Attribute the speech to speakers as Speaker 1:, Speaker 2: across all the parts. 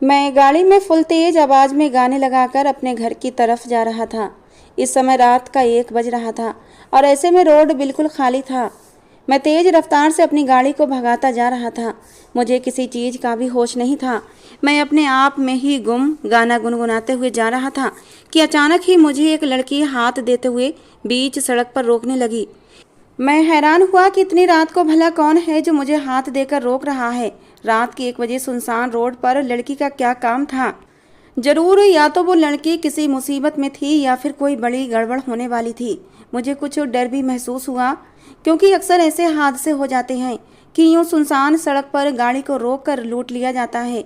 Speaker 1: मैं गाड़ी में फुल तेज आवाज़ में गाने लगाकर अपने घर की तरफ जा रहा था। इस समय रात का 1 बज रहा था और ऐसे में रोड बिल्कुल खाली था। मैं तेज रफ्तार से अपनी गाड़ी को भगाता जा रहा था। मुझे किसी चीज़ का भी होश नहीं था। मैं अपने आप में ही गुम गाना गुनगुनाते हुए जा रहा था कि अचानक ही मुझे एक लड़की हाथ देते हुए बीच सड़क पर रोकने लगी। मैं हैरान हुआ कि इतनी रात को भला कौन है जो मुझे हाथ देकर रोक रहा है। रात के 1 बजे सुनसान रोड पर लड़की का क्या काम था। जरूर या तो वो लड़की किसी मुसीबत में थी या फिर कोई बड़ी गड़बड़ होने वाली थी। मुझे कुछ डर भी महसूस हुआ, क्योंकि अक्सर ऐसे हादसे हो जाते हैं कि यूं सुनसान सड़क पर गाड़ी को रोक कर लूट लिया जाता है।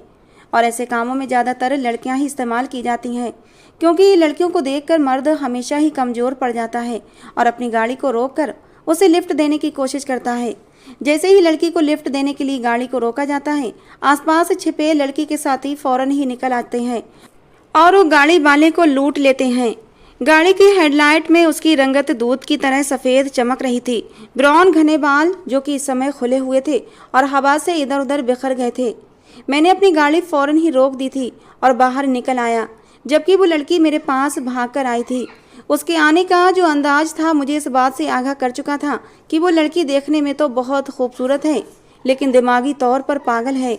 Speaker 1: और ऐसे कामों में ज़्यादातर लड़कियां ही इस्तेमाल की जाती हैं, क्योंकि लड़कियों को देखकर मर्द हमेशा ही कमज़ोर पड़ जाता है और अपनी गाड़ी को रोककर उसे लिफ्ट देने की कोशिश करता है। जैसे ही लड़की को लिफ्ट देने के लिए गाड़ी को रोका जाता है, आसपास छिपे लड़की के साथी फौरन ही निकल आते हैं और वो गाड़ी वाले को लूट लेते हैं। गाड़ी की हेडलाइट में उसकी रंगत दूध की तरह सफ़ेद चमक रही थी। ब्राउन घने बाल जो कि इस समय खुले हुए थे और हवा से इधर उधर बिखर गए थे। मैंने अपनी गाड़ी फौरन ही रोक दी थी और बाहर निकल आया, जबकि वो लड़की मेरे पास भागकर आई थी। उसके आने का जो अंदाज था मुझे इस बात से आगाह कर चुका था कि वो लड़की देखने में तो बहुत खूबसूरत है, लेकिन दिमागी तौर पर पागल है।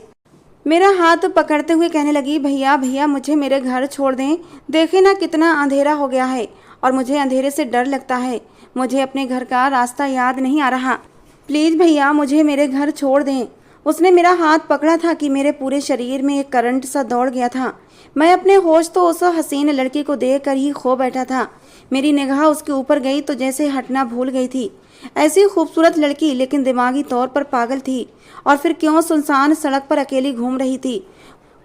Speaker 1: मेरा हाथ पकड़ते हुए कहने लगी, भैया भैया मुझे मेरे घर छोड़ दें। देखे ना कितना अंधेरा हो गया है और मुझे अंधेरे से डर लगता है। मुझे अपने घर का रास्ता याद नहीं आ रहा। प्लीज़ भैया मुझे मेरे घर छोड़ दें। उसने मेरा हाथ पकड़ा था कि मेरे पूरे शरीर में एक करंट सा दौड़ गया था। मैं अपने होश तो उस हसीन लड़की को देख कर ही खो बैठा था। मेरी निगाह उसके ऊपर गई तो जैसे हटना भूल गई थी। ऐसी खूबसूरत लड़की, लेकिन दिमागी तौर पर पागल थी। और फिर क्यों सुनसान सड़क पर अकेली घूम रही थी।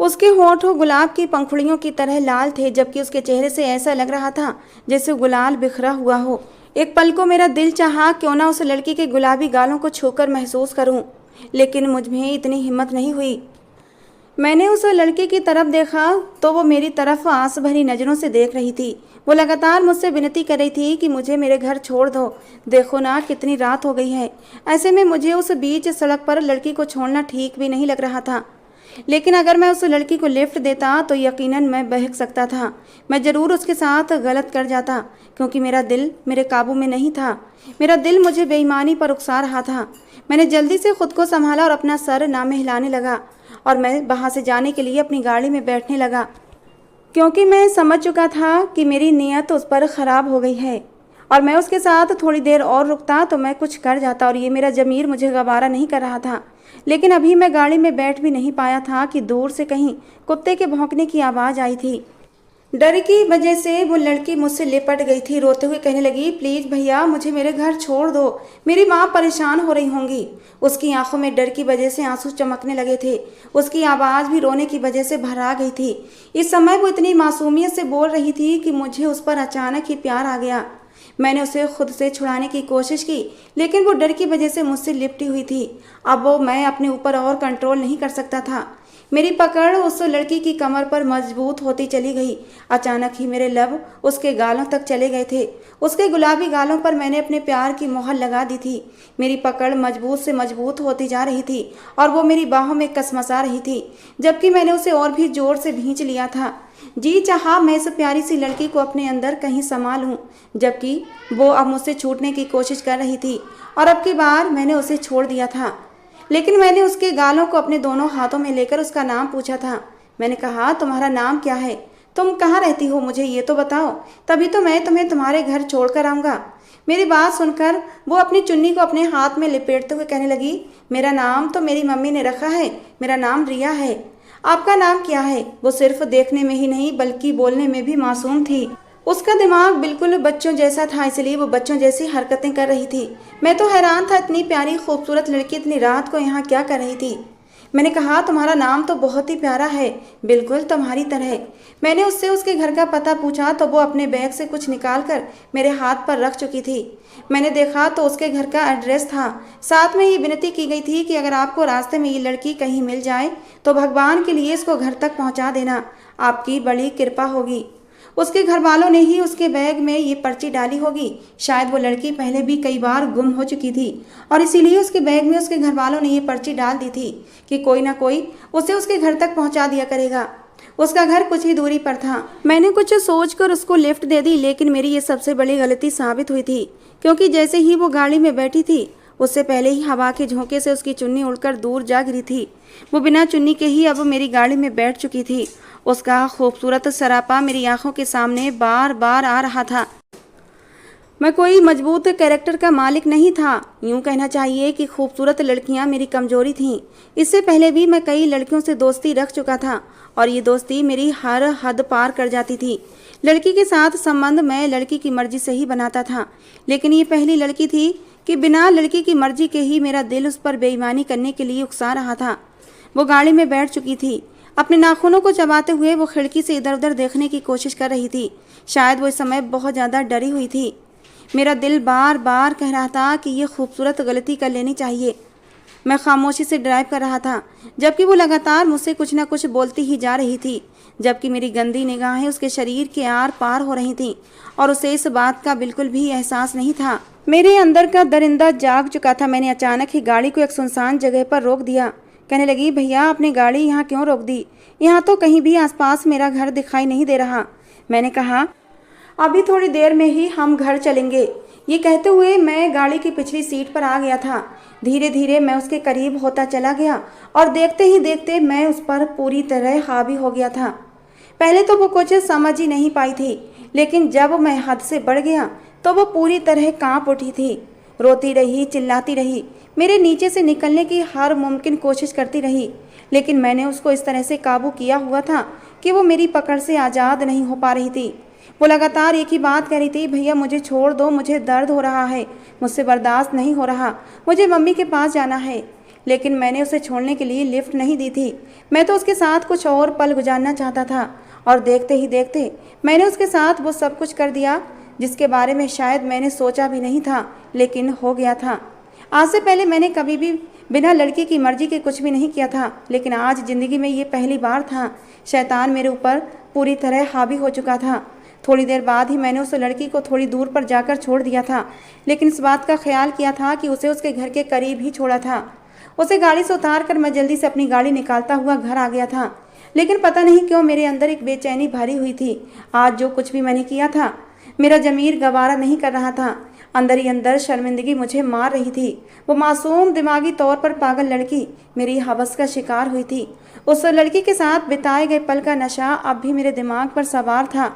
Speaker 1: उसके होंठ गुलाब की पंखुड़ियों की तरह लाल थे, जबकि उसके चेहरे से ऐसा लग रहा था जैसे गुलाल बिखरा हुआ हो। एक पल को मेरा दिल चाहा क्यों ना उस लड़की के गुलाबी गालों को छूकर महसूस करूं, लेकिन मुझ में इतनी हिम्मत नहीं हुई। मैंने उस लड़की की तरफ देखा तो वो मेरी तरफ आंस भरी नज़रों से देख रही थी। वो लगातार मुझसे विनती कर रही थी कि मुझे मेरे घर छोड़ दो। देखो ना कितनी रात हो गई है। ऐसे में मुझे उस बीच सड़क पर लड़की को छोड़ना ठीक भी नहीं लग रहा था, लेकिन अगर मैं उस लड़की को लिफ्ट देता तो यकीनन मैं बहक सकता था। मैं ज़रूर उसके साथ गलत कर जाता, क्योंकि मेरा दिल मेरे काबू में नहीं था। मेरा दिल मुझे बेईमानी पर उकसा रहा था। मैंने जल्दी से खुद को संभाला और अपना सर नामे हिलाने लगा और मैं वहाँ से जाने के लिए अपनी गाड़ी में बैठने लगा, क्योंकि मैं समझ चुका था कि मेरी नीयत उस पर ख़राब हो गई है और मैं उसके साथ थोड़ी देर और रुकता तो मैं कुछ कर जाता और ये मेरा ज़मीर मुझे गवारा नहीं कर रहा था। लेकिन अभी मैं गाड़ी में बैठ भी नहीं पाया था कि दूर से कहीं कुत्ते के भौंकने की आवाज़ आई थी। डर की वजह से वो लड़की मुझसे लिपट गई थी। रोते हुए कहने लगी, प्लीज़ भैया मुझे मेरे घर छोड़ दो, मेरी माँ परेशान हो रही होंगी। उसकी आंखों में डर की वजह से आंसू चमकने लगे थे। उसकी आवाज़ भी रोने की वजह से भरा गई थी। इस समय वो इतनी मासूमियत से बोल रही थी कि मुझे उस पर अचानक ही प्यार आ गया। मैंने उसे खुद से छुड़ाने की कोशिश की, लेकिन वो डर की वजह से मुझसे लिपटी हुई थी। अब वो मैं अपने ऊपर और कंट्रोल नहीं कर सकता था। मेरी पकड़ उस लड़की की कमर पर मजबूत होती चली गई। अचानक ही मेरे लब उसके गालों तक चले गए थे। उसके गुलाबी गालों पर मैंने अपने प्यार की मोहर लगा दी थी। मेरी पकड़ मजबूत से मजबूत होती जा रही थी और वो मेरी बाहों में कसमसा रही थी, जबकि मैंने उसे और भी जोर से भींच लिया था। जी चाहा मैं इस प्यारी सी लड़की को अपने अंदर कहीं समा लूं, जबकि वो अब मुझसे छूटने की कोशिश कर रही थी और अब की बार मैंने उसे छोड़ दिया था। लेकिन मैंने उसके गालों को अपने दोनों हाथों में लेकर उसका नाम पूछा था। मैंने कहा, तुम्हारा नाम क्या है? तुम कहाँ रहती हो, मुझे ये तो बताओ, तभी तो मैं तुम्हें तुम्हारे घर छोड़कर आऊँगा। मेरी बात सुनकर वो अपनी चुन्नी को अपने हाथ में लपेटते हुए कहने लगी, मेरा नाम तो मेरी मम्मी ने रखा है, मेरा नाम रिया है। आपका नाम क्या है? वो सिर्फ देखने में ही नहीं बल्कि बोलने में भी मासूम थी। उसका दिमाग बिल्कुल बच्चों जैसा था, इसलिए वो बच्चों जैसी हरकतें कर रही थी। मैं तो हैरान था, इतनी प्यारी खूबसूरत लड़की इतनी रात को यहाँ क्या कर रही थी। मैंने कहा, तुम्हारा नाम तो बहुत ही प्यारा है, बिल्कुल तुम्हारी तरह। मैंने उससे उसके घर का पता पूछा तो वो अपने बैग से कुछ निकाल कर मेरे हाथ पर रख चुकी थी। मैंने देखा तो उसके घर का एड्रेस था। साथ में ये विनती की गई थी कि अगर आपको रास्ते में ये लड़की कहीं मिल जाए तो भगवान के लिए इसको घर तक पहुँचा देना, आपकी बड़ी कृपा होगी। उसके घर वालों ने ही उसके बैग में ये पर्ची डाली होगी। शायद वो लड़की पहले भी कई बार गुम हो चुकी थी और इसीलिए उसके बैग में उसके घर वालों ने ये पर्ची डाल दी थी कि कोई ना कोई उसे उसके घर तक पहुंचा दिया करेगा। उसका घर कुछ ही दूरी पर था। मैंने कुछ सोचकर उसको लिफ्ट दे दी, लेकिन मेरी ये सबसे बड़ी गलती साबित हुई थी, क्योंकि जैसे ही वो गाड़ी में बैठी थी उससे पहले ही हवा के झोंके से उसकी चुन्नी उड़कर दूर जा गिरी थी। वो बिना चुन्नी के ही अब मेरी गाड़ी में बैठ चुकी थी। उसका खूबसूरत सरापा मेरी आंखों के सामने बार बार आ रहा था। मैं कोई मजबूत कैरेक्टर का मालिक नहीं था। यूं कहना चाहिए कि खूबसूरत लड़कियां मेरी कमजोरी थीं। इससे पहले भी मैं कई लड़कियों से दोस्ती रख चुका था और ये दोस्ती मेरी हर हद पार कर जाती थी। लड़की के साथ संबंध मैं लड़की की मर्जी से ही बनाता था, लेकिन ये पहली लड़की थी कि बिना लड़की की मर्जी के ही मेरा दिल उस पर बेईमानी करने के लिए उकसा रहा था। वो गाड़ी में बैठ चुकी थी। अपने नाखूनों को चबाते हुए वो खिड़की से इधर उधर देखने की कोशिश कर रही थी। शायद वो इस समय बहुत ज़्यादा डरी हुई थी। मेरा दिल बार बार कह रहा था कि ये खूबसूरत गलती कर लेनी चाहिए। मैं खामोशी से ड्राइव कर रहा था, जबकि वो लगातार मुझसे कुछ ना कुछ बोलती ही जा रही थी, जबकि मेरी गंदी निगाहें उसके शरीर के आर पार हो रही थीं और उसे इस बात का बिल्कुल भी एहसास नहीं था। मेरे अंदर का दरिंदा जाग चुका था। मैंने अचानक ही गाड़ी को एक सुनसान जगह पर रोक दिया। कहने लगी, भैया आपने गाड़ी यहाँ क्यों रोक दी? यहाँ तो कहीं भी आसपास मेरा घर दिखाई नहीं दे रहा। मैंने कहा, अभी थोड़ी देर में ही हम घर चलेंगे। ये कहते हुए मैं गाड़ी की पिछली सीट पर आ गया था। धीरे धीरे मैं उसके करीब होता चला गया और देखते ही देखते मैं उस पर पूरी तरह हावी हो गया था। पहले तो वो कुछ समझ ही नहीं पाई थी, लेकिन जब मैं हद से बढ़ गया तो वो पूरी तरह कांप उठी थी। रोती रही, चिल्लाती रही, मेरे नीचे से निकलने की हर मुमकिन कोशिश करती रही, लेकिन मैंने उसको इस तरह से काबू किया हुआ था कि वो मेरी पकड़ से आज़ाद नहीं हो पा रही थी। वो लगातार एक ही बात कह रही थी, भैया मुझे छोड़ दो, मुझे दर्द हो रहा है, मुझसे बर्दाश्त नहीं हो रहा, मुझे मम्मी के पास जाना है। लेकिन मैंने उसे छोड़ने के लिए लिफ्ट नहीं दी थी। मैं तो उसके साथ कुछ और पल गुजारना चाहता था और देखते ही देखते मैंने उसके साथ वो सब कुछ कर दिया जिसके बारे में शायद मैंने सोचा भी नहीं था, लेकिन हो गया था। आज से पहले मैंने कभी भी बिना लड़की की मर्जी के कुछ भी नहीं किया था, लेकिन आज ज़िंदगी में ये पहली बार था। शैतान मेरे ऊपर पूरी तरह हावी हो चुका था। थोड़ी देर बाद ही मैंने उस लड़की को थोड़ी दूर पर जाकर छोड़ दिया था, लेकिन इस बात का ख्याल किया था कि उसे उसके घर के करीब ही छोड़ा था। उसे गाड़ी से उतार कर मैं जल्दी से अपनी गाड़ी निकालता हुआ घर आ गया था, लेकिन पता नहीं क्यों मेरे अंदर एक बेचैनी भरी हुई थी। आज जो कुछ भी मैंने किया था मेरा ज़मीर गवारा नहीं कर रहा था। अंदर ही अंदर शर्मिंदगी मुझे मार रही थी। वो मासूम दिमागी तौर पर पागल लड़की मेरी हवस का शिकार हुई थी। उस लड़की के साथ बिताए गए पल का नशा अब भी मेरे दिमाग पर सवार था,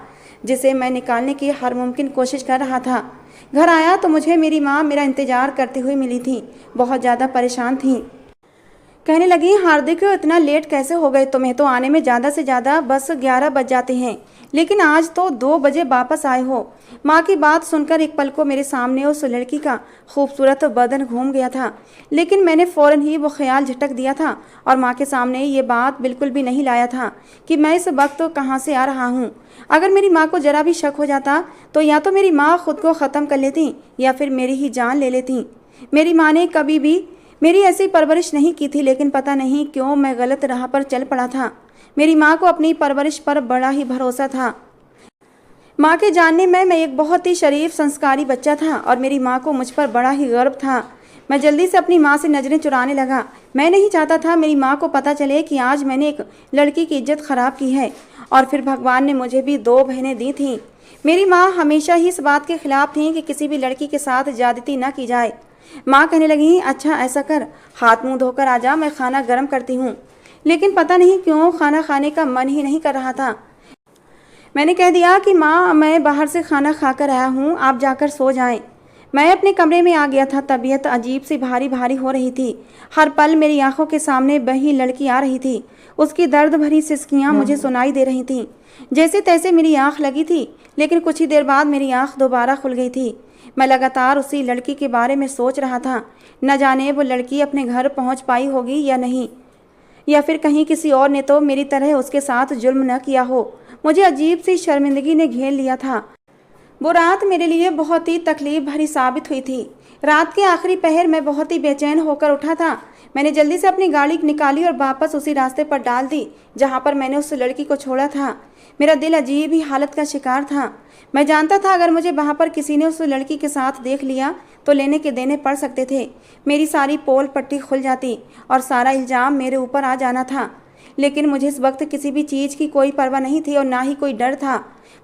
Speaker 1: जिसे मैं निकालने की हर मुमकिन कोशिश कर रहा था। घर आया तो मुझे मेरी माँ मेरा इंतज़ार करते हुए मिली थी। बहुत ज़्यादा परेशान थी। कहने लगी, हार्दिक इतना लेट कैसे हो गए? तुम्हें तो आने में ज़्यादा से ज़्यादा बस 11 बज जाते हैं, लेकिन आज तो 2 बजे वापस आए हो। माँ की बात सुनकर एक पल को मेरे सामने उस लड़की का खूबसूरत बदन घूम गया था, लेकिन मैंने फ़ौरन ही वो ख्याल झटक दिया था और माँ के सामने ये बात बिल्कुल भी नहीं लाया था कि मैं इस वक्त कहाँ से आ रहा हूँ। अगर मेरी माँ को ज़रा भी शक हो जाता तो या तो मेरी माँ खुद को ख़त्म कर लेती या फिर मेरी ही जान ले लेती। मेरी माँ ने कभी भी मेरी ऐसी परवरिश नहीं की थी, लेकिन पता नहीं क्यों मैं गलत राह पर चल पड़ा था। मेरी माँ को अपनी परवरिश पर बड़ा ही भरोसा था। माँ के जानने में मैं एक बहुत ही शरीफ संस्कारी बच्चा था और मेरी माँ को मुझ पर बड़ा ही गर्व था। मैं जल्दी से अपनी माँ से नज़रें चुराने लगा। मैं नहीं चाहता था मेरी माँ को पता चले कि आज मैंने एक लड़की की इज्जत ख़राब की है। और फिर भगवान ने मुझे भी 2 बहनें दी थीं। मेरी माँ हमेशा ही इस बात के खिलाफ थी कि किसी भी लड़की के साथ ज़्यादती न की जाए। माँ कहने लगी, अच्छा ऐसा कर, हाथ मुंह धोकर आ जा, मैं खाना गर्म करती हूँ। लेकिन पता नहीं क्यों खाना खाने का मन ही नहीं कर रहा था। मैंने कह दिया कि माँ मैं बाहर से खाना खाकर आया हूँ, आप जाकर सो जाएं। मैं अपने कमरे में आ गया था। तबीयत अजीब सी भारी भारी हो रही थी। हर पल मेरी आंखों के सामने वही लड़की आ रही थी। उसकी दर्द भरी सिसकियाँ मुझे सुनाई दे रही थीं। जैसे तैसे मेरी आँख लगी थी, लेकिन कुछ ही देर बाद मेरी आँख दोबारा खुल गई थी। मैं लगातार उसी लड़की के बारे में सोच रहा था। न जाने वो लड़की अपने घर पहुंच पाई होगी या नहीं, या फिर कहीं किसी और ने तो मेरी तरह उसके साथ जुल्म न किया हो। मुझे अजीब सी शर्मिंदगी ने घेर लिया था। वो रात मेरे लिए बहुत ही तकलीफ भरी साबित हुई थी। रात के आखिरी पहर मैं बहुत ही बेचैन होकर उठा था। मैंने जल्दी से अपनी गाड़ी निकाली और वापस उसी रास्ते पर डाल दी जहाँ पर मैंने उस लड़की को छोड़ा था। मेरा दिल अजीब ही हालत का शिकार था। मैं जानता था अगर मुझे वहाँ पर किसी ने उस लड़की के साथ देख लिया तो लेने के देने पड़ सकते थे। मेरी सारी पोल पट्टी खुल जाती और सारा इल्ज़ाम मेरे ऊपर आ जाना था। लेकिन मुझे इस वक्त किसी भी चीज़ की कोई परवाह नहीं थी और ना ही कोई डर था।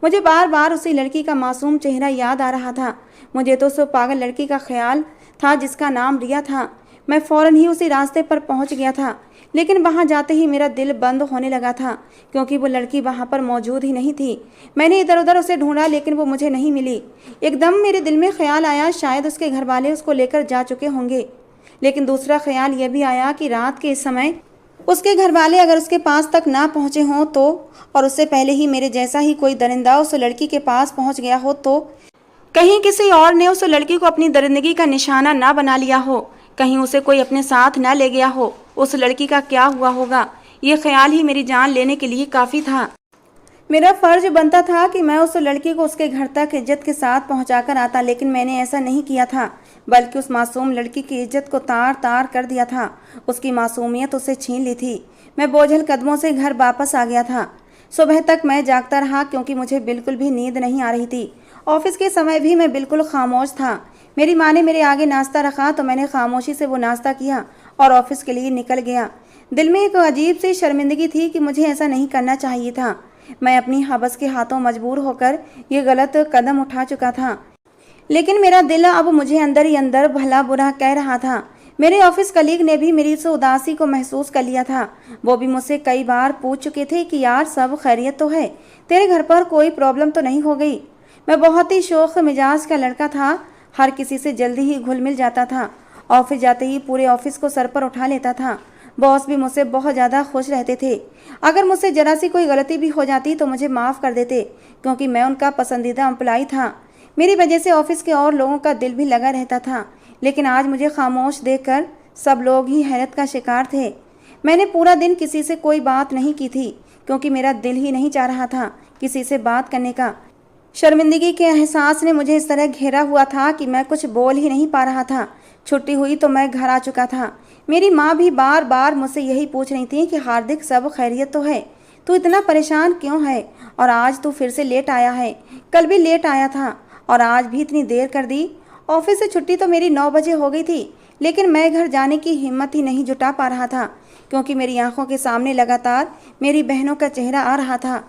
Speaker 1: मुझे बार बार उसी लड़की का मासूम चेहरा याद आ रहा था। मुझे तो उस पागल लड़की का ख्याल था जिसका नाम रिया था। मैं फ़ौरन ही उसी रास्ते पर पहुंच गया था, लेकिन वहां जाते ही मेरा दिल बंद होने लगा था क्योंकि वो लड़की वहां पर मौजूद ही नहीं थी। मैंने इधर उधर उसे ढूंढा लेकिन वो मुझे नहीं मिली। एकदम मेरे दिल में ख्याल आया शायद उसके घर वाले उसको लेकर जा चुके होंगे। लेकिन दूसरा ख्याल यह भी आया कि रात के इस समय उसके घर वाले अगर उसके पास तक ना पहुंचे हों तो, और उससे पहले ही मेरे जैसा ही कोई दरिंदा उस लड़की के पास पहुंच गया हो तो, कहीं किसी और ने उस लड़की को अपनी दरिंदगी का निशाना ना बना लिया हो, कहीं उसे कोई अपने साथ ना ले गया हो, उस लड़की का क्या हुआ होगा। ये ख्याल ही मेरी जान लेने के लिए काफ़ी था। मेरा फर्ज बनता था कि मैं उस लड़की को उसके घर तक इज्जत के साथ पहुंचाकर आता, लेकिन मैंने ऐसा नहीं किया था, बल्कि उस मासूम लड़की की इज्जत को तार तार कर दिया था। उसकी मासूमियत उसे छीन ली थी। मैं बोझल कदमों से घर वापस आ गया था। सुबह तक मैं जागता रहा क्योंकि मुझे बिल्कुल भी नींद नहीं आ रही थी। ऑफिस के समय भी मैं बिल्कुल खामोश था। मेरी माँ ने मेरे आगे नाश्ता रखा तो मैंने खामोशी से वो नाश्ता किया और ऑफिस के लिए निकल गया। दिल में एक अजीब सी शर्मिंदगी थी कि मुझे ऐसा नहीं करना चाहिए था। मैं अपनी हवस के हाथों मजबूर होकर ये गलत कदम उठा चुका था, लेकिन मेरा दिल अब मुझे अंदर ही अंदर भला बुरा कह रहा था। मेरे ऑफिस कलीग ने भी मेरी इस उदासी को महसूस कर लिया था। वो भी मुझसे कई बार पूछ चुके थे कि यार सब खैरियत तो है, तेरे घर पर कोई प्रॉब्लम तो नहीं हो गई। मैं बहुत ही शौक मिजाज का लड़का था, हर किसी से जल्दी ही घुल मिल जाता था। ऑफिस जाते ही पूरे ऑफिस को सर पर उठा लेता था। बॉस भी मुझसे बहुत ज़्यादा खुश रहते थे। अगर मुझसे जरा सी कोई गलती भी हो जाती तो मुझे माफ़ कर देते क्योंकि मैं उनका पसंदीदा एम्प्लॉय था। मेरी वजह से ऑफिस के और लोगों का दिल भी लगा रहता था। लेकिन आज मुझे खामोश देखकर सब लोग ही हैरत का शिकार थे। मैंने पूरा दिन किसी से कोई बात नहीं की थी क्योंकि मेरा दिल ही नहीं चाह रहा था किसी से बात करने का। शर्मिंदगी के एहसास ने मुझे इस तरह घेरा हुआ था कि मैं कुछ बोल ही नहीं पा रहा था। छुट्टी हुई तो मैं घर आ चुका था। मेरी माँ भी बार बार मुझसे यही पूछ रही थी कि हार्दिक सब खैरियत तो है, तू इतना परेशान क्यों है, और आज तू फिर से लेट आया है, कल भी लेट आया था और आज भी इतनी देर कर दी। ऑफिस से छुट्टी तो मेरी 9 बजे हो गई थी, लेकिन मैं घर जाने की हिम्मत ही नहीं जुटा पा रहा था क्योंकि मेरी आंखों के सामने लगातार मेरी बहनों का चेहरा आ रहा था।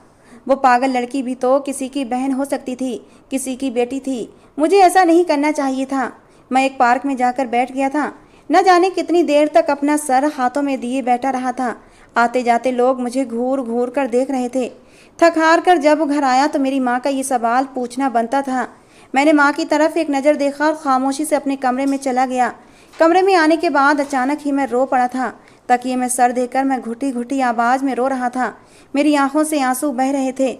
Speaker 1: वो पागल लड़की भी तो किसी की बहन हो सकती थी, किसी की बेटी थी। मुझे ऐसा नहीं करना चाहिए था। मैं एक पार्क में जाकर बैठ गया था। न जाने कितनी देर तक अपना सर हाथों में दिए बैठा रहा था। आते जाते लोग मुझे घूर घूर कर देख रहे थे। थक हार कर जब घर आया तो मेरी माँ का ये सवाल पूछना बनता था। मैंने माँ की तरफ एक नज़र देखा और खामोशी से अपने कमरे में चला गया। कमरे में आने के बाद अचानक ही मैं रो पड़ा था। तकिए में सर देकर मैं घुटी घुटी आवाज़ में रो रहा था। मेरी आंखों से आंसू बह रहे थे।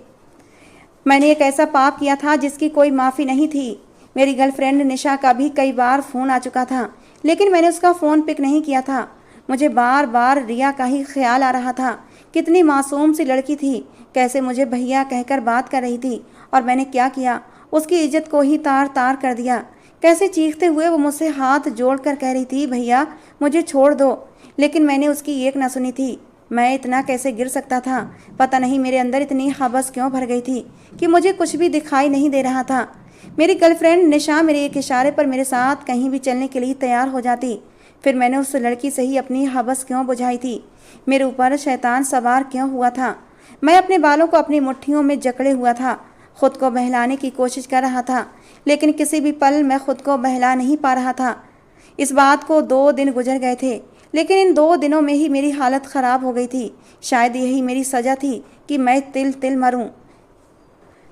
Speaker 1: मैंने एक ऐसा पाप किया था जिसकी कोई माफ़ी नहीं थी। मेरी गर्लफ्रेंड निशा का भी कई बार फ़ोन आ चुका था, लेकिन मैंने उसका फ़ोन पिक नहीं किया था। मुझे बार बार रिया का ही ख्याल आ रहा था। कितनी मासूम सी लड़की थी, कैसे मुझे भैया कहकर बात कर रही थी, और मैंने क्या किया, उसकी इज्जत को ही तार तार कर दिया। कैसे चीखते हुए वो मुझसे हाथ जोड़कर कह रही थी, भैया मुझे छोड़ दो, लेकिन मैंने उसकी एक ना सुनी थी। मैं इतना कैसे गिर सकता था। पता नहीं मेरे अंदर इतनी हवस क्यों भर गई थी कि मुझे कुछ भी दिखाई नहीं दे रहा था। मेरी गर्लफ्रेंड निशा मेरे एक इशारे पर मेरे साथ कहीं भी चलने के लिए तैयार हो जाती। फिर मैंने उस लड़की से ही अपनी हवस क्यों बुझाई थी। मेरे ऊपर शैतान सवार क्यों हुआ था। मैं अपने बालों को अपनी मुट्ठियों में जकड़े हुआ था, खुद को बहलाने की कोशिश कर रहा था, लेकिन किसी भी पल मैं खुद को बहला नहीं पा रहा था। इस बात को 2 दिन गुजर गए थे, लेकिन इन 2 दिनों में ही मेरी हालत ख़राब हो गई थी। शायद यही मेरी सज़ा थी कि मैं तिल तिल मरूं।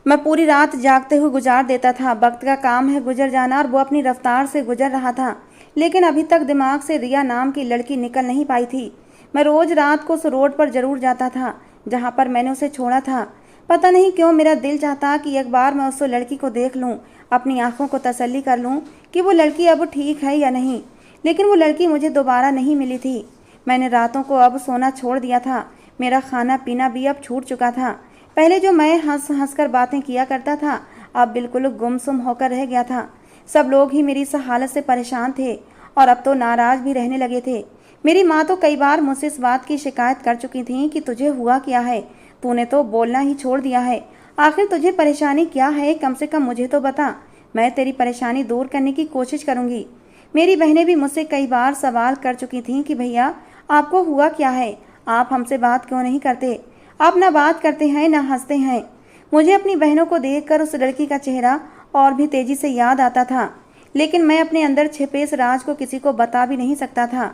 Speaker 1: मैं पूरी रात जागते हुए गुजार देता था। वक्त का काम है गुजर जाना, और वो अपनी रफ्तार से गुजर रहा था, लेकिन अभी तक दिमाग से रिया नाम की लड़की निकल नहीं पाई थी। मैं रोज़ रात को उस रोड पर ज़रूर जाता था जहाँ पर मैंने उसे छोड़ा था। पता नहीं क्यों मेरा दिल चाहता कि एक बार मैं उस लड़की को देख लूँ, अपनी आंखों को तसल्ली कर लूँ कि वो लड़की अब ठीक है या नहीं। लेकिन वो लड़की मुझे दोबारा नहीं मिली थी। मैंने रातों को अब सोना छोड़ दिया था। मेरा खाना पीना भी अब छूट चुका था। पहले जो मैं हंस हंस कर बातें किया करता था, अब बिल्कुल गुमसुम होकर रह गया था। सब लोग ही मेरी इस हालत से परेशान थे और अब तो नाराज़ भी रहने लगे थे। मेरी माँ तो कई बार मुझसे इस बात की शिकायत कर चुकी थी कि तुझे हुआ क्या है, तूने तो बोलना ही छोड़ दिया है। आखिर तुझे परेशानी क्या है, कम से कम मुझे तो बता, मैं तेरी परेशानी दूर करने की कोशिश करूंगी। मेरी बहनें भी मुझसे कई बार सवाल कर चुकी थीं कि भैया आपको हुआ क्या है, आप हमसे बात क्यों नहीं करते, आप ना बात करते हैं ना हंसते हैं। मुझे अपनी बहनों को देखकर उस लड़की का चेहरा और भी तेजी से याद आता था, लेकिन मैं अपने अंदर छिपे इस राज को किसी को बता भी नहीं सकता था।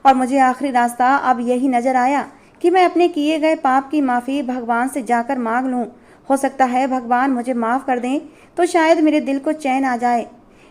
Speaker 1: और मुझे आखिरी रास्ता अब यही नजर आया कि मैं अपने किए गए पाप की माफ़ी भगवान से जाकर मांग लूं। हो सकता है भगवान मुझे माफ़ कर दें तो शायद मेरे दिल को चैन आ जाए।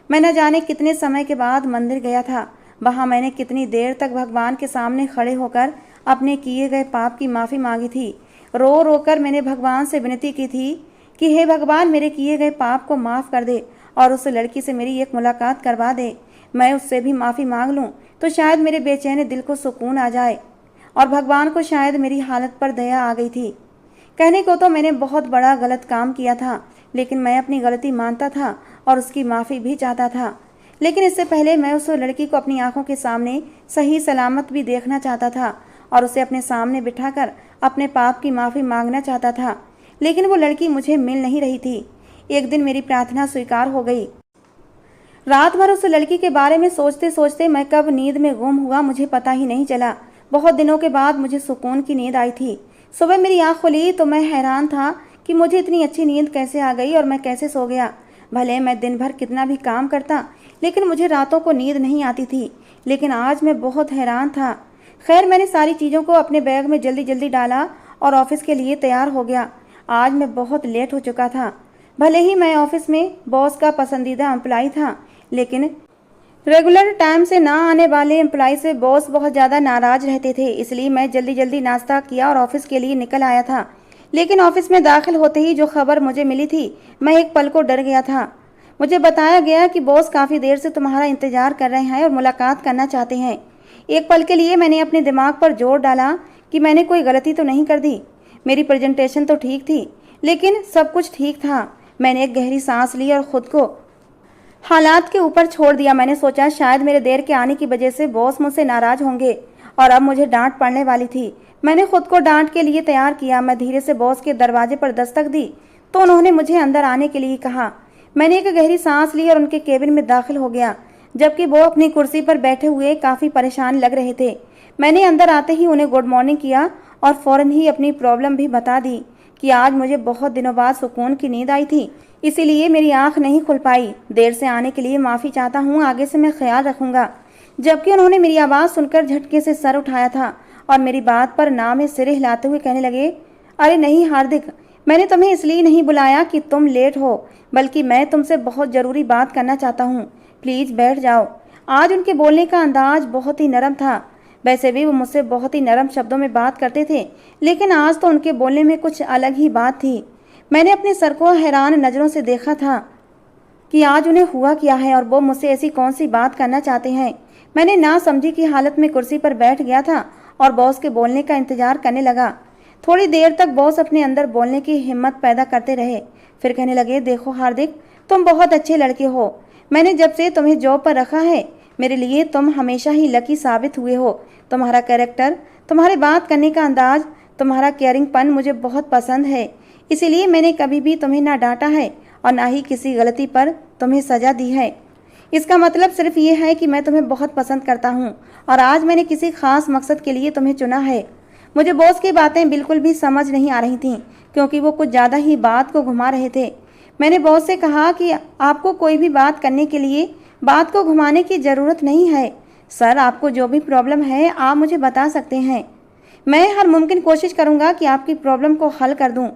Speaker 1: मैं न जाने कितने समय के बाद मंदिर गया था। वहाँ मैंने कितनी देर तक भगवान के सामने खड़े होकर अपने किए गए पाप की माफ़ी मांगी थी। रो रो कर मैंने भगवान से विनती की थी कि हे भगवान, मेरे किए गए पाप को माफ़ कर दे और उस लड़की से मेरी एक मुलाकात करवा दे। मैं उससे भी माफ़ी मांग लूँ तो शायद मेरे बेचैन दिल को सुकून आ जाए। और भगवान को शायद मेरी हालत पर दया आ गई थी। कहने को तो मैंने बहुत बड़ा गलत काम किया था, लेकिन मैं अपनी गलती मानता था और उसकी माफ़ी भी चाहता था। लेकिन इससे पहले मैं उस लड़की को अपनी आंखों के सामने सही सलामत भी देखना चाहता था और उसे अपने सामने बिठाकर अपने पाप की माफ़ी मांगना चाहता था। लेकिन वो लड़की मुझे मिल नहीं रही थी। एक दिन मेरी प्रार्थना स्वीकार हो गई। रात भर उस लड़की के बारे में सोचते सोचते मैं कब नींद में गुम हुआ मुझे पता ही नहीं चला। बहुत दिनों के बाद मुझे सुकून की नींद आई थी। सुबह मेरी आँख खुली तो मैं हैरान था कि मुझे इतनी अच्छी नींद कैसे आ गई और मैं कैसे सो गया। भले मैं दिन भर कितना भी काम करता, लेकिन मुझे रातों को नींद नहीं आती थी। लेकिन आज मैं बहुत हैरान था। खैर, मैंने सारी चीज़ों को अपने बैग में जल्दी जल्दी डाला और ऑफिस के लिए तैयार हो गया। आज मैं बहुत लेट हो चुका था। भले ही मैं ऑफिस में बॉस का पसंदीदा एम्प्लॉय था, लेकिन रेगुलर टाइम से ना आने वाले एम्प्लॉय से बॉस बहुत ज़्यादा नाराज रहते थे। इसलिए मैं जल्दी जल्दी नाश्ता किया और ऑफिस के लिए निकल आया था। लेकिन ऑफिस में दाखिल होते ही जो खबर मुझे मिली थी, मैं एक पल को डर गया था। मुझे बताया गया कि बॉस काफ़ी देर से तुम्हारा इंतजार कर रहे हैं और मुलाकात करना चाहते हैं। एक पल के लिए मैंने अपने दिमाग पर जोर डाला कि मैंने कोई गलती तो नहीं कर दी। मेरी प्रेजेंटेशन तो ठीक थी, लेकिन सब कुछ ठीक था। मैंने एक गहरी सांस ली और खुद को हालात के ऊपर छोड़ दिया। मैंने सोचा शायद मेरे देर के आने की वजह से बॉस मुझसे नाराज होंगे और अब मुझे डांट पड़ने वाली थी। मैंने खुद को डांट के लिए तैयार किया। मैं धीरे से बॉस के दरवाजे पर दस्तक दी तो उन्होंने मुझे अंदर आने के लिए कहा। मैंने एक गहरी सांस ली और उनके केबिन में दाखिल हो गया, जबकि वो अपनी कुर्सी पर बैठे हुए काफ़ी परेशान लग रहे थे। मैंने अंदर आते ही उन्हें गुड मॉर्निंग किया और फ़ौरन ही अपनी प्रॉब्लम भी बता दी कि आज मुझे बहुत दिनों बाद सुकून की नींद आई थी, इसीलिए मेरी आंख नहीं खुल पाई। देर से आने के लिए माफ़ी चाहता हूँ, आगे से मैं ख्याल रखूँगा। जबकि उन्होंने मेरी आवाज़ सुनकर झटके से सर उठाया था और मेरी बात पर ना में सिर हिलाते हुए कहने लगे, अरे नहीं हार्दिक, मैंने तुम्हें इसलिए नहीं बुलाया कि तुम लेट हो, बल्कि मैं तुमसे बहुत ज़रूरी बात करना चाहता हूँ। प्लीज़ बैठ जाओ। आज उनके बोलने का अंदाज बहुत ही नरम था। वैसे भी वो मुझसे बहुत ही नरम शब्दों में बात करते थे, लेकिन आज तो उनके बोलने में कुछ अलग ही बात थी। मैंने अपने सर को हैरान नज़रों से देखा था कि आज उन्हें हुआ क्या है और वो मुझसे ऐसी कौन सी बात करना चाहते हैं। मैंने ना समझी की हालत में कुर्सी पर बैठ गया था और बॉस के बोलने का इंतजार करने लगा। थोड़ी देर तक बॉस अपने अंदर बोलने की हिम्मत पैदा करते रहे। फिर कहने लगे, देखो हार्दिक, तुम बहुत अच्छे लड़के हो। मैंने जब से तुम्हें जॉब पर रखा है, मेरे लिए तुम हमेशा ही लकी साबित हुए हो। तुम्हारा कैरेक्टर, तुम्हारे बात करने का अंदाज, तुम्हारा केयरिंगपन मुझे बहुत पसंद है। इसीलिए मैंने कभी भी तुम्हें ना डांटा है और ना ही किसी गलती पर तुम्हें सज़ा दी है। इसका मतलब सिर्फ ये है कि मैं तुम्हें बहुत पसंद करता हूँ और आज मैंने किसी खास मकसद के लिए तुम्हें चुना है। मुझे बॉस की बातें बिल्कुल भी समझ नहीं आ रही थीं, क्योंकि वो कुछ ज़्यादा ही बात को घुमा रहे थे। मैंने बॉस से कहा कि आपको कोई भी बात करने के लिए बात को घुमाने की ज़रूरत नहीं है। सर, आपको जो भी प्रॉब्लम है आप मुझे बता सकते हैं। मैं हर मुमकिन कोशिश करूँगा कि आपकी प्रॉब्लम को हल कर दूँ।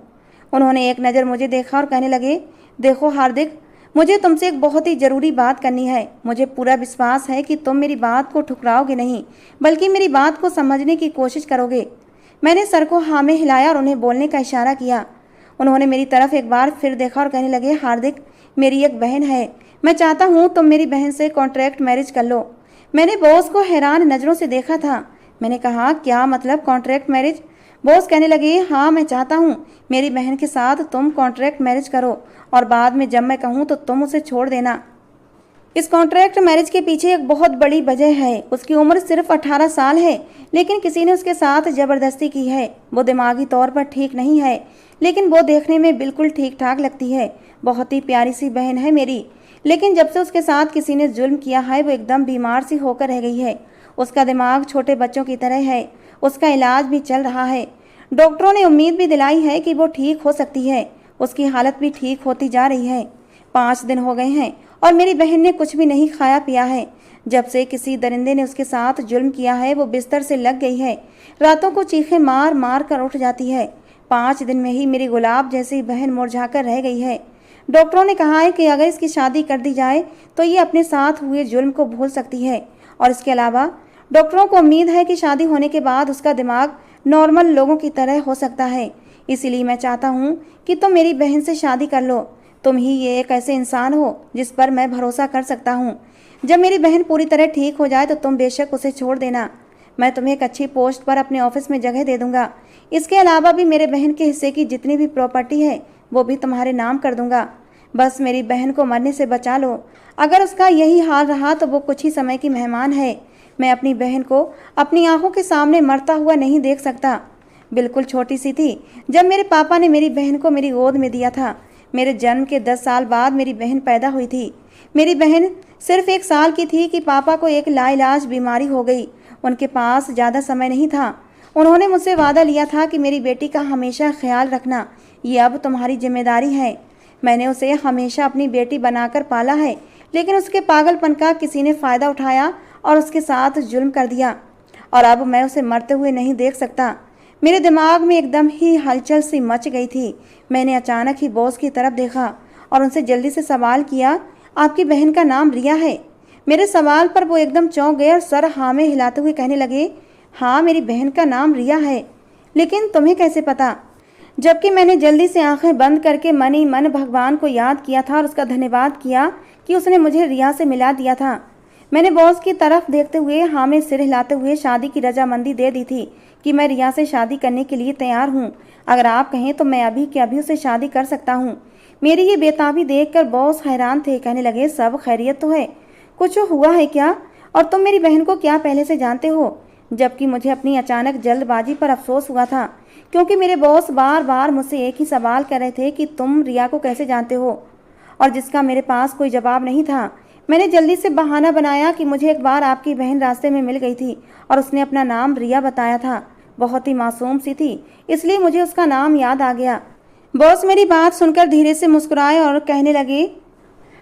Speaker 1: उन्होंने एक नज़र मुझे देखा और कहने लगे, देखो हार्दिक, मुझे तुमसे एक बहुत ही ज़रूरी बात करनी है। मुझे पूरा विश्वास है कि तुम मेरी बात को ठुकराओगे नहीं, बल्कि मेरी बात को समझने की कोशिश करोगे। मैंने सर को हाँ में हिलाया और उन्हें बोलने का इशारा किया। उन्होंने मेरी तरफ एक बार फिर देखा और कहने लगे, हार्दिक, मेरी एक बहन है। मैं चाहता हूँ तुम मेरी बहन से कॉन्ट्रैक्ट मैरिज कर लो। मैंने बॉस को हैरान नज़रों से देखा था। मैंने कहा, क्या मतलब कॉन्ट्रैक्ट मैरिज? बॉस कहने लगे, हाँ, मैं चाहता हूँ मेरी बहन के साथ तुम कॉन्ट्रैक्ट मैरिज करो और बाद में जब मैं कहूँ तो तुम उसे छोड़ देना। इस कॉन्ट्रैक्ट मैरिज के पीछे एक बहुत बड़ी वजह है। उसकी उम्र सिर्फ 18 साल है, लेकिन किसी ने उसके साथ जबरदस्ती की है। वो दिमागी तौर पर ठीक नहीं है, लेकिन वो देखने में बिल्कुल ठीक ठाक लगती है। बहुत ही प्यारी सी बहन है मेरी, लेकिन जब से उसके साथ किसी ने जुल्म किया है वो एकदम बीमार सी होकर रह गई है। उसका दिमाग छोटे बच्चों की तरह है। उसका इलाज भी चल रहा है। डॉक्टरों ने उम्मीद भी दिलाई है कि वो ठीक हो सकती है। उसकी हालत भी ठीक होती जा रही है। 5 दिन हो गए हैं और मेरी बहन ने कुछ भी नहीं खाया पिया है। जब से किसी दरिंदे ने उसके साथ जुल्म किया है वो बिस्तर से लग गई है। रातों को चीखें मार मार कर उठ जाती है। 5 दिन में ही मेरी गुलाब जैसी बहन मुरझाकर रह गई है। डॉक्टरों ने कहा है कि अगर इसकी शादी कर दी जाए तो ये अपने साथ हुए जुल्म को भूल सकती है, और इसके अलावा डॉक्टरों को उम्मीद है कि शादी होने के बाद उसका दिमाग नॉर्मल लोगों की तरह हो सकता है। इसीलिए मैं चाहता हूँ कि तुम मेरी बहन से शादी कर लो। तुम ही ये एक ऐसे इंसान हो जिस पर मैं भरोसा कर सकता हूँ। जब मेरी बहन पूरी तरह ठीक हो जाए तो तुम बेशक उसे छोड़ देना। मैं तुम्हें एक अच्छी पोस्ट पर अपने ऑफिस में जगह दे दूंगा। इसके अलावा भी मेरे बहन के हिस्से की जितनी भी प्रॉपर्टी है वो भी तुम्हारे नाम कर दूंगा। बस मेरी बहन को मरने से बचा लो। अगर उसका यही हाल रहा तो वो कुछ ही समय की मेहमान है। मैं अपनी बहन को अपनी आंखों के सामने मरता हुआ नहीं देख सकता। बिल्कुल छोटी सी थी जब मेरे पापा ने मेरी बहन को मेरी गोद में दिया था। मेरे जन्म के 10 साल बाद मेरी बहन पैदा हुई थी। मेरी बहन सिर्फ 1 साल की थी कि पापा को एक लाइलाज बीमारी हो गई। उनके पास ज़्यादा समय नहीं था। उन्होंने मुझसे वादा लिया था कि मेरी बेटी का हमेशा ख्याल रखना, ये अब तुम्हारी जिम्मेदारी है। मैंने उसे हमेशा अपनी बेटी बनाकर पाला है, लेकिन उसके पागलपन का किसी ने फ़ायदा उठाया और उसके साथ जुल्म कर दिया, और अब मैं उसे मरते हुए नहीं देख सकता। मेरे दिमाग में एकदम ही हलचल सी मच गई थी। मैंने अचानक ही बॉस की तरफ देखा और उनसे जल्दी से सवाल किया, आपकी बहन का नाम रिया है? मेरे सवाल पर वो एकदम चौंक गए और सर हाँ में हिलाते हुए कहने लगे, हाँ मेरी बहन का नाम रिया है। लेकिन तुम्हें कैसे पता? जबकि मैंने जल्दी से आंखें बंद करके मन ही मन भगवान को याद किया था और उसका धन्यवाद किया कि उसने मुझे रिया से मिला दिया था। मैंने बॉस की तरफ देखते हुए हाँ में सिर हिलाते हुए शादी की रजामंदी दे दी थी कि मैं रिया से शादी करने के लिए तैयार हूँ। अगर आप कहें तो मैं अभी के अभी उसे शादी कर सकता हूँ। मेरी ये बेताबी देखकर बॉस हैरान थे। कहने लगे, सब खैरियत तो है? कुछ हुआ है क्या? और तुम मेरी बहन को क्या पहले से जानते हो? जबकि मुझे अपनी अचानक जल्दबाजी पर अफसोस हुआ था, क्योंकि मेरे बॉस बार बार मुझसे एक ही सवाल कर रहे थे कि तुम रिया को कैसे जानते हो, और जिसका मेरे पास कोई जवाब नहीं था। मैंने जल्दी से बहाना बनाया कि मुझे एक बार आपकी बहन रास्ते में मिल गई थी और उसने अपना नाम रिया बताया था। बहुत ही मासूम सी थी, इसलिए मुझे उसका नाम याद आ गया। बॉस मेरी बात सुनकर धीरे से मुस्कुराए और कहने लगे,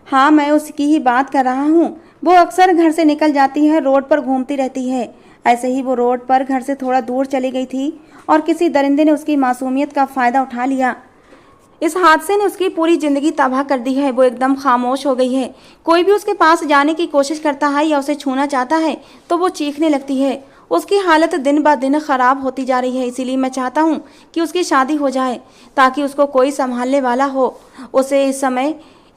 Speaker 1: हाँ मैं उसकी ही बात कर रहा हूँ। वो अक्सर घर से निकल जाती है, रोड पर घूमती रहती है। ऐसे ही वो रोड पर घर से थोड़ा दूर चली गई थी और किसी दरिंदे ने उसकी मासूमियत का फ़ायदा उठा लिया। इस हादसे ने उसकी पूरी ज़िंदगी तबाह कर दी है। वो एकदम खामोश हो गई है। कोई भी उसके पास जाने की कोशिश करता है या उसे छूना चाहता है तो वो चीखने लगती है। उसकी हालत दिन ब दिन ख़राब होती जा रही है। इसीलिए मैं चाहता हूँ कि उसकी शादी हो जाए ताकि उसको कोई संभालने वाला हो। उसे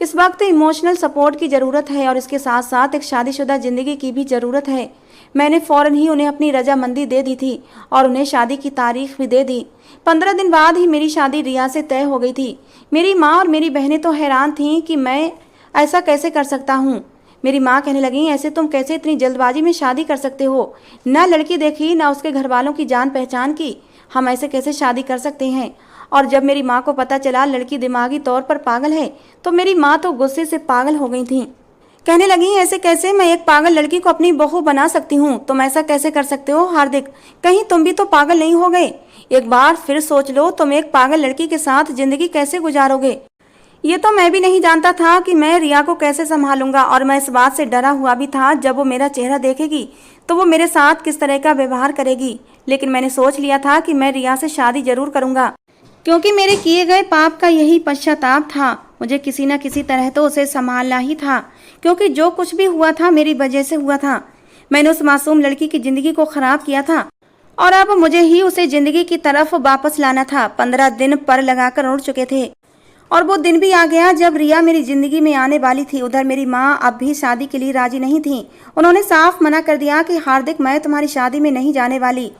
Speaker 1: इस वक्त इमोशनल सपोर्ट की ज़रूरत है और इसके साथ साथ एक शादीशुदा ज़िंदगी की भी ज़रूरत है। मैंने फ़ौरन ही उन्हें अपनी रजामंदी दे दी थी और उन्हें शादी की तारीख भी दे दी। 15 दिन बाद ही मेरी शादी रिया से तय हो गई थी। मेरी माँ और मेरी बहनें तो हैरान थीं कि मैं ऐसा कैसे कर सकता हूँ। मेरी माँ कहने लगी, ऐसे तुम कैसे इतनी जल्दबाजी में शादी कर सकते हो? ना लड़की देखी ना उसके घर वालों की जान पहचान की, हम ऐसे कैसे शादी कर सकते हैं? और जब मेरी माँ को पता चला लड़की दिमागी तौर पर पागल है तो मेरी माँ तो गुस्से से पागल हो गई थी। कहने लगी, ऐसे कैसे मैं एक पागल लड़की को अपनी बहू बना सकती हूँ? तुम ऐसा कैसे कर सकते हो हार्दिक? कहीं तुम भी तो पागल नहीं हो गए? एक बार फिर सोच लो, तुम एक पागल लड़की के साथ जिंदगी कैसे गुजारोगे? ये तो मैं भी नहीं जानता था कि मैं रिया को कैसे संभालूंगा, और मैं इस बात से डरा हुआ भी था जब वो मेरा चेहरा देखेगी तो वो मेरे साथ किस तरह का व्यवहार करेगी। लेकिन मैंने सोच लिया था कि मैं रिया से शादी जरूर करूंगा, क्योंकि मेरे किए गए पाप का यही पश्चाताप था। मुझे किसी न किसी तरह तो उसे संभालना ही था, क्योंकि जो कुछ भी हुआ था मेरी वजह से हुआ था। मैंने उस मासूम लड़की की जिंदगी को खराब किया था और अब मुझे ही उसे जिंदगी की तरफ वापस लाना था। 15 दिन पर लगाकर उड़ चुके थे और वो दिन भी आ गया जब रिया मेरी जिंदगी में आने वाली थी। उधर मेरी माँ अब भी शादी के लिए राजी नहीं थी। उन्होंने साफ मना कर दिया कि हार्दिक, मैं तुम्हारी शादी में नहीं जाने वाली।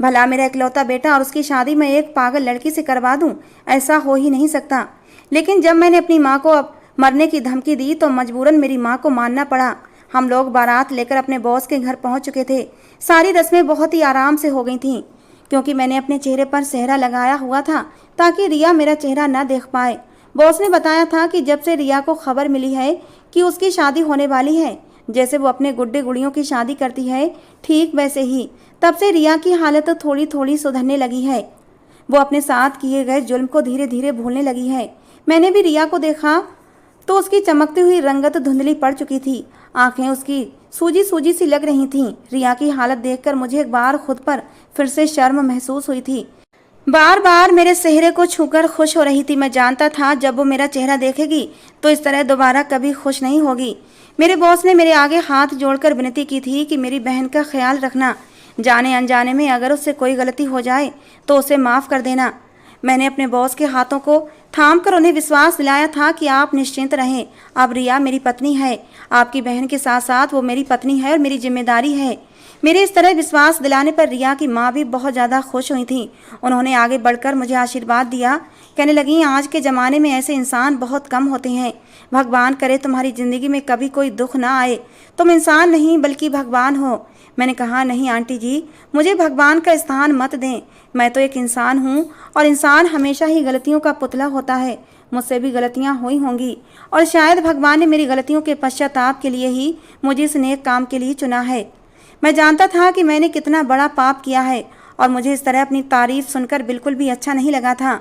Speaker 1: भला मेरा इकलौता बेटा और उसकी शादी मैं एक पागल लड़की से करवा दूं? ऐसा हो ही नहीं सकता। लेकिन जब मैंने अपनी माँ को मरने की धमकी दी तो मजबूरन मेरी माँ को मानना पड़ा। हम लोग बारात लेकर अपने बॉस के घर पहुंच चुके थे। सारी रस्में बहुत ही आराम से हो गई थीं, क्योंकि मैंने अपने चेहरे पर सेहरा लगाया हुआ था ताकि रिया मेरा चेहरा न देख पाए। बॉस ने बताया था कि जब से रिया को खबर मिली है कि उसकी शादी होने वाली है, जैसे वो अपने गुड्डे गुड़ियों की शादी करती है, ठीक वैसे ही तब से रिया की हालत थोड़ी थोड़ी सुधरने लगी है। वो अपने साथ किए गए जुल्म को धीरे धीरे भूलने लगी है। मैंने भी रिया को देखा तो उसकी चमकती हुई रंगत धुंधली पड़ चुकी थी। आंखें उसकी सूजी सूजी सी लग रही थीं। रिया की हालत देखकर मुझे एक बार खुद पर फिर से शर्म महसूस हुई थी। बार बार मेरे चेहरे को छूकर खुश हो रही थी। मैं जानता था जब वो मेरा चेहरा देखेगी तो इस तरह दोबारा कभी खुश नहीं होगी। मेरे बॉस ने मेरे आगे हाथ जोड़कर विनती की थी कि मेरी बहन का ख्याल रखना। जाने अनजाने में अगर उससे कोई गलती हो जाए तो उसे माफ़ कर देना। मैंने अपने बॉस के हाथों को थामकर उन्हें विश्वास दिलाया था कि आप निश्चिंत रहें, अब रिया मेरी पत्नी है। आपकी बहन के साथ साथ वो मेरी पत्नी है और मेरी जिम्मेदारी है। मेरे इस तरह विश्वास दिलाने पर रिया की माँ भी बहुत ज़्यादा खुश हुई थी। उन्होंने आगे बढ़कर मुझे आशीर्वाद दिया। कहने लगी, आज के ज़माने में ऐसे इंसान बहुत कम होते हैं। भगवान करे तुम्हारी ज़िंदगी में कभी कोई दुख ना आए। तुम इंसान नहीं बल्कि भगवान हो। मैंने कहा, नहीं आंटी जी, मुझे भगवान का स्थान मत दें। मैं तो एक इंसान हूँ और इंसान हमेशा ही गलतियों का पुतला होता है। मुझसे भी गलतियाँ हुई होंगी और शायद भगवान ने मेरी गलतियों के पश्चाताप के लिए ही मुझे इस नेक काम के लिए चुना है। मैं जानता था कि मैंने कितना बड़ा पाप किया है और मुझे इस तरह अपनी तारीफ सुनकर बिल्कुल भी अच्छा नहीं लगा था।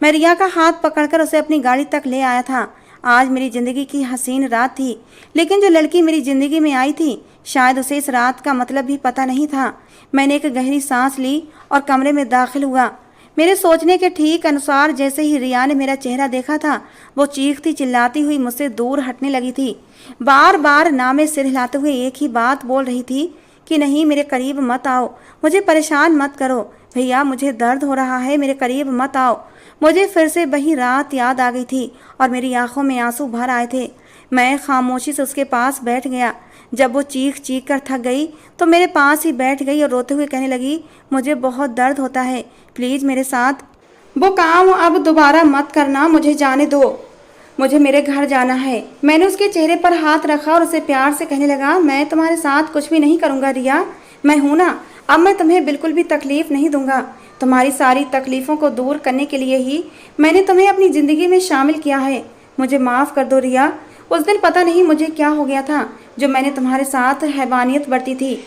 Speaker 1: मैं रिया का हाथ पकड़कर उसे अपनी गाड़ी तक ले आया था। आज मेरी ज़िंदगी की हसीन रात थी, लेकिन जो लड़की मेरी ज़िंदगी में आई थी शायद उसे इस रात का मतलब भी पता नहीं था। मैंने एक गहरी सांस ली और कमरे में दाखिल हुआ। मेरे सोचने के ठीक अनुसार जैसे ही रिया ने मेरा चेहरा देखा था, वो चीखती चिल्लाती हुई मुझसे दूर हटने लगी थी। बार बार नामे सिर हिलाते हुए एक ही बात बोल रही थी कि नहीं, मेरे करीब मत आओ, मुझे परेशान मत करो भैया, मुझे दर्द हो रहा है, मेरे करीब मत आओ। मुझे फिर से वही रात याद आ गई थी और मेरी आंखों में आंसू भर आए थे। मैं खामोशी से उसके पास बैठ गया। जब वो चीख चीख कर थक गई तो मेरे पास ही बैठ गई और रोते हुए कहने लगी, मुझे बहुत दर्द होता है, प्लीज़ मेरे साथ वो काम अब दोबारा मत करना, मुझे जाने दो, मुझे मेरे घर जाना है। मैंने उसके चेहरे पर हाथ रखा और उसे प्यार से कहने लगा, मैं तुम्हारे साथ कुछ भी नहीं करूँगा रिया, मैं हूँ ना, अब मैं तुम्हें बिल्कुल भी तकलीफ़ नहीं दूंगा। तुम्हारी सारी तकलीफ़ों को दूर करने के लिए ही मैंने तुम्हें अपनी ज़िंदगी में शामिल किया है। मुझे माफ़ कर दो रिया। उस दिन पता नहीं मुझे क्या हो गया था जो मैंने तुम्हारे साथ हैवानियत बरती थी।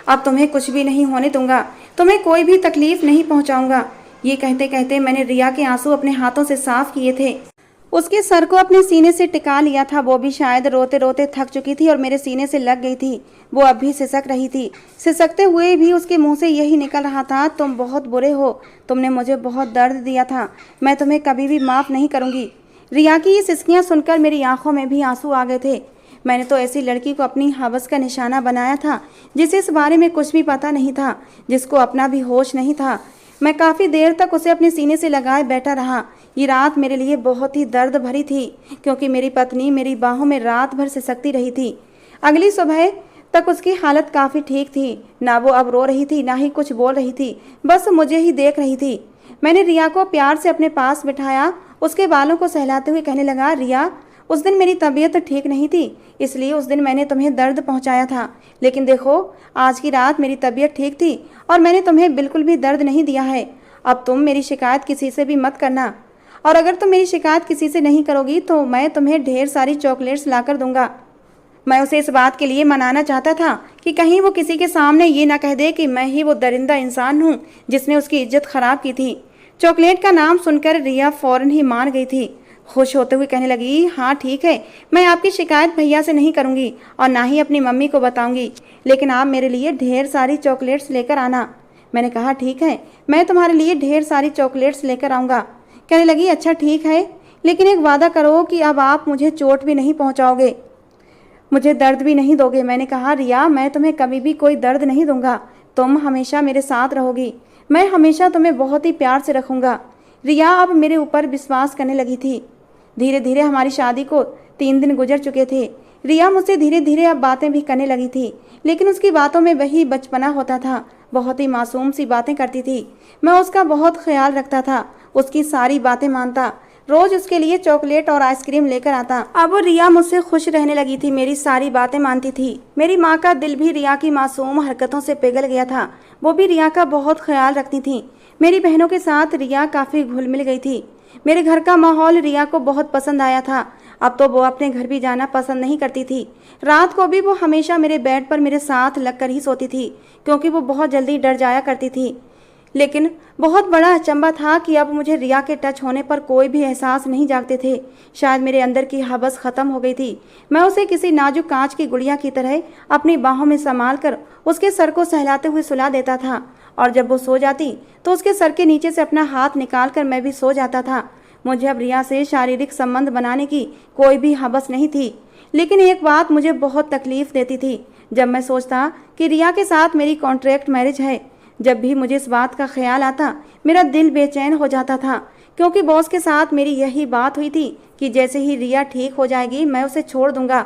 Speaker 1: अब तुम्हें कुछ भी नहीं होने दूंगा, तुम्हें कोई भी तकलीफ़ नहीं पहुँचाऊँगा। ये कहते कहते मैंने रिया के आंसू अपने हाथों से साफ किए थे। उसके सर को अपने सीने से टिका लिया था। वो भी शायद रोते रोते थक चुकी थी और मेरे सीने से लग गई थी। वो अब भी सिसक रही थी। सिसकते हुए भी उसके मुंह से यही निकल रहा था, तुम बहुत बुरे हो, तुमने मुझे बहुत दर्द दिया था, मैं तुम्हें कभी भी माफ़ नहीं करूँगी। रिया की ये सिसकियाँ सुनकर मेरी आंखों में भी आंसू आ गए थे। मैंने तो ऐसी लड़की को अपनी हवस का निशाना बनाया था जिसे इस बारे में कुछ भी पता नहीं था, जिसको अपना भी होश नहीं था। मैं काफ़ी देर तक उसे अपने सीने से लगाए बैठा रहा। ये रात मेरे लिए बहुत ही दर्द भरी थी, क्योंकि मेरी पत्नी मेरी बाहों में रात भर सिसकती रही थी। अगली सुबह तक उसकी हालत काफ़ी ठीक थी। ना वो अब रो रही थी, ना ही कुछ बोल रही थी, बस मुझे ही देख रही थी। मैंने रिया को प्यार से अपने पास बिठाया, उसके बालों को सहलाते हुए कहने लगा, रिया, उस दिन मेरी तबीयत ठीक नहीं थी, इसलिए उस दिन मैंने तुम्हें दर्द पहुंचाया था, लेकिन देखो आज की रात मेरी तबीयत ठीक थी और मैंने तुम्हें बिल्कुल भी दर्द नहीं दिया है। अब तुम मेरी शिकायत किसी से भी मत करना, और अगर तुम मेरी शिकायत किसी से नहीं करोगी तो मैं तुम्हें ढेर सारी चॉकलेट्स लाकर दूंगा। मैं उसे इस बात के लिए मनाना चाहता था कि कहीं वो किसी के सामने ये ना कह दे कि मैं ही वो दरिंदा इंसान हूँ जिसने उसकी इज्जत खराब की थी। चॉकलेट का नाम सुनकर रिया फौरन ही मान गई थी। खुश होते हुए कहने लगी, हाँ ठीक है, मैं आपकी शिकायत भैया से नहीं करूँगी और ना ही अपनी मम्मी को बताऊँगी, लेकिन आप मेरे लिए ढेर सारी चॉकलेट्स लेकर आना। मैंने कहा, ठीक है, मैं तुम्हारे लिए ढेर सारी चॉकलेट्स लेकर आऊँगा। कहने लगी, अच्छा ठीक है, लेकिन एक वादा करो कि अब आप मुझे चोट भी नहीं पहुँचाओगे, मुझे दर्द भी नहीं दोगे। मैंने कहा, रिया, मैं तुम्हें कभी भी कोई दर्द नहीं दूंगा, तुम हमेशा मेरे साथ रहोगी, मैं हमेशा तुम्हें बहुत ही प्यार से रखूँगा। रिया अब मेरे ऊपर विश्वास करने लगी थी। धीरे धीरे हमारी शादी को 3 दिन गुजर चुके थे। रिया मुझसे धीरे धीरे अब बातें भी करने लगी थी, लेकिन उसकी बातों में वही बचपना होता था। बहुत ही मासूम सी बातें करती थी। मैं उसका बहुत ख्याल रखता था, उसकी सारी बातें मानता। रोज उसके लिए चॉकलेट और आइसक्रीम लेकर आता। अब रिया मुझसे खुश रहने लगी थी, मेरी सारी बातें मानती थी। मेरी माँ का दिल भी रिया की मासूम हरकतों से पिघल गया था। वो भी रिया का बहुत ख्याल रखती थी। मेरी बहनों के साथ रिया काफ़ी घुल मिल गई थी। मेरे घर का माहौल रिया को बहुत पसंद आया था। अब तो वो अपने घर भी जाना पसंद नहीं करती थी। रात को भी वो हमेशा मेरे बेड पर मेरे साथ लगकर ही सोती थी, क्योंकि वो बहुत जल्दी डर जाया करती थी। लेकिन बहुत बड़ा अचंभा था कि अब मुझे रिया के टच होने पर कोई भी एहसास नहीं जागते थे। शायद मेरे अंदर की हवस खत्म हो गई थी। मैं उसे किसी नाजुक कांच की गुड़िया की तरह अपनी बाहों में संभाल कर उसके सर को सहलाते हुए सुला देता था, और जब वो सो जाती तो उसके सर के नीचे से अपना हाथ निकाल कर मैं भी सो जाता था। मुझे अब रिया से शारीरिक संबंध बनाने की कोई भी हवस नहीं थी। लेकिन एक बात मुझे बहुत तकलीफ देती थी, जब मैं सोचता कि रिया के साथ मेरी कॉन्ट्रैक्ट मैरिज है। जब भी मुझे इस बात का ख्याल आता मेरा दिल बेचैन हो जाता था, क्योंकि बॉस के साथ मेरी यही बात हुई थी कि जैसे ही रिया ठीक हो जाएगी मैं उसे छोड़ दूंगा।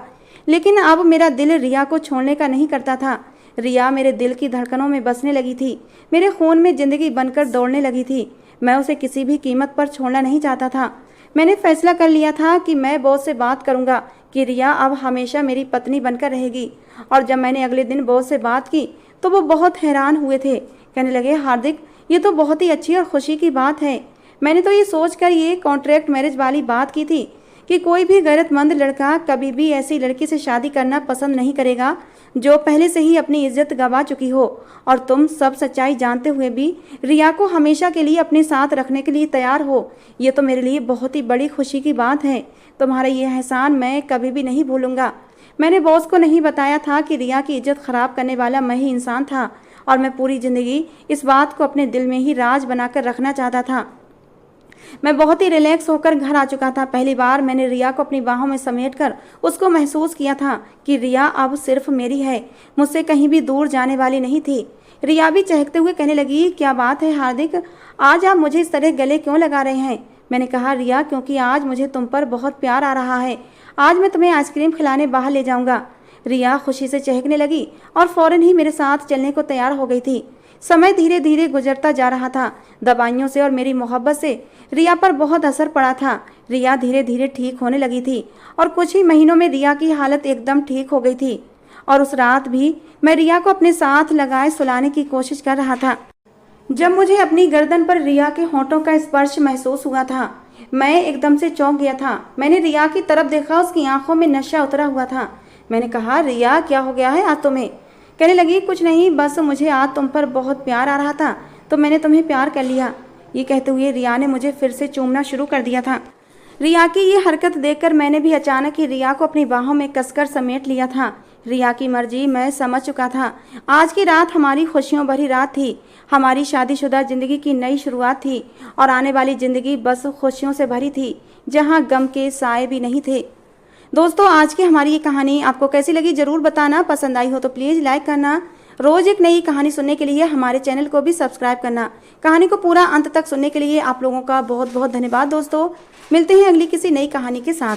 Speaker 1: लेकिन अब मेरा दिल रिया को छोड़ने का नहीं करता था। रिया मेरे दिल की धड़कनों में बसने लगी थी, मेरे खून में जिंदगी बनकर दौड़ने लगी थी। मैं उसे किसी भी कीमत पर छोड़ना नहीं चाहता था। मैंने फैसला कर लिया था कि मैं बॉस से बात करूंगा कि रिया अब हमेशा मेरी पत्नी बनकर रहेगी। और जब मैंने अगले दिन बॉस से बात की तो वो बहुत हैरान हुए थे। कहने लगे, हार्दिक, ये तो बहुत ही अच्छी और खुशी की बात है। मैंने तो ये सोचकर ये कॉन्ट्रैक्ट मैरिज वाली बात की थी कि कोई भी गैरतमंद लड़का कभी भी ऐसी लड़की से शादी करना पसंद नहीं करेगा जो पहले से ही अपनी इज्जत गंवा चुकी हो। और तुम सब सच्चाई जानते हुए भी रिया को हमेशा के लिए अपने साथ रखने के लिए तैयार हो। ये तो मेरे लिए बहुत ही बड़ी खुशी की बात है। तुम्हारा ये एहसान मैं कभी भी नहीं भूलूंगा। मैंने बॉस को नहीं बताया था कि रिया की इज्जत खराब करने वाला मैं ही इंसान था, और मैं पूरी ज़िंदगी इस बात को अपने दिल में ही राज बनाकर रखना चाहता था। मैं बहुत ही रिलैक्स होकर घर आ चुका था। पहली बार मैंने रिया को अपनी बाहों में समेटकर उसको महसूस किया था कि रिया अब सिर्फ मेरी है, मुझसे कहीं भी दूर जाने वाली नहीं थी। रिया भी चहकते हुए कहने लगी, क्या बात है हार्दिक, आज आप मुझे इस तरह गले क्यों लगा रहे हैं? मैंने कहा, रिया, क्योंकि आज मुझे तुम पर बहुत प्यार आ रहा है। आज मैं तुम्हें आइसक्रीम खिलाने बाहर ले जाऊंगा। रिया खुशी से चहकने लगी और फौरन ही मेरे साथ चलने को तैयार हो गई थी। समय धीरे धीरे गुजरता जा रहा था। दवाइयों से और मेरी मोहब्बत से रिया पर बहुत असर पड़ा था। रिया धीरे धीरे ठीक होने लगी थी और कुछ ही महीनों में रिया की हालत एकदम ठीक हो गई थी। और उस रात भी मैं रिया को अपने साथ लगाए सुलाने की कोशिश कर रहा था। जब मुझे अपनी गर्दन पर रिया के होंठों का स्पर्श महसूस हुआ था, मैं एकदम से चौंक गया था। मैंने रिया की तरफ देखा, उसकी आंखों में नशा उतरा हुआ था। मैंने कहा, रिया, क्या हो गया है आज तुम्हें? कहने लगी, कुछ नहीं, बस मुझे आज तुम पर बहुत प्यार आ रहा था तो मैंने तुम्हें प्यार कर लिया। ये कहते हुए रिया ने मुझे फिर से चूमना शुरू कर दिया था। रिया की ये हरकत देखकर मैंने भी अचानक ही रिया को अपनी बाहों में कसकर समेट लिया था। रिया की मर्जी मैं समझ चुका था। आज की रात हमारी खुशियों भरी रात थी। हमारी शादीशुदा जिंदगी की नई शुरुआत थी और आने वाली जिंदगी बस खुशियों से भरी थी, जहां गम के साए भी नहीं थे। दोस्तों, आज की हमारी ये कहानी आपको कैसी लगी जरूर बताना। पसंद आई हो तो प्लीज़ लाइक करना। रोज़ एक नई कहानी सुनने के लिए हमारे चैनल को भी सब्सक्राइब करना। कहानी को पूरा अंत तक सुनने के लिए आप लोगों का बहुत बहुत धन्यवाद। दोस्तों, मिलते हैं अगली किसी नई कहानी के साथ।